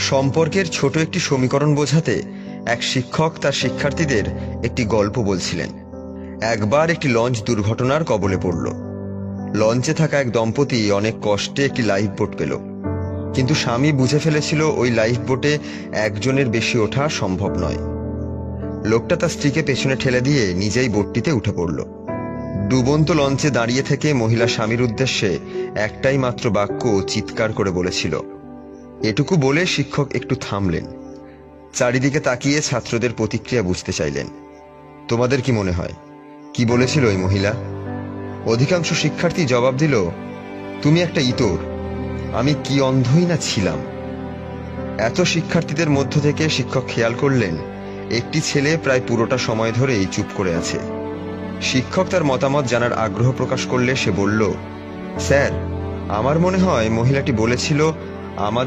সম্পর্কের ছোট একটি সমীকরণ বোঝাতে এক শিক্ষক তার শিক্ষার্থীদের একটি গল্প বলছিলেন। একবার একটি লঞ্চ দুর্ঘটনার কবলে পড়ল। লঞ্চে থাকা এক দম্পতি অনেক কষ্টে একটি লাইফ বোট পেল, কিন্তু স্বামী বুঝে ফেলেছিল ওই লাইফ বোটে একজনের বেশি ওঠা সম্ভব নয়। লোকটা তার স্ত্রীকে পেছনে ঠেলে দিয়ে নিজেই বোটটিতে উঠে পড়ল। ডুবন্ত লঞ্চে দাঁড়িয়ে থেকে মহিলা স্বামীর উদ্দেশ্যে একটাই মাত্র বাক্য চিৎকার করে বলেছিল। এটুকু বলে শিক্ষক একটু থামলেন, চারিদিকে তাকিয়ে ছাত্রদের প্রতিক্রিয়া বুঝতে চাইলেন। তোমাদের কি মনে হয়, কি বলেছিল ওই মহিলা? অধিকাংশ শিক্ষার্থী জবাব দিল, তুমি একটা ইতর, আমি কি অন্ধই না ছিলাম। এত শিক্ষার্থীদের মধ্য থেকে শিক্ষক খেয়াল করলেন একটি ছেলে প্রায় পুরোটা সময় ধরেই চুপ করে আছে। শিক্ষক তার মতামত জানার আগ্রহ প্রকাশ করলে সে বলল, স্যার, আমার মনে হয় মহিলাটি বলেছিল, আমাদের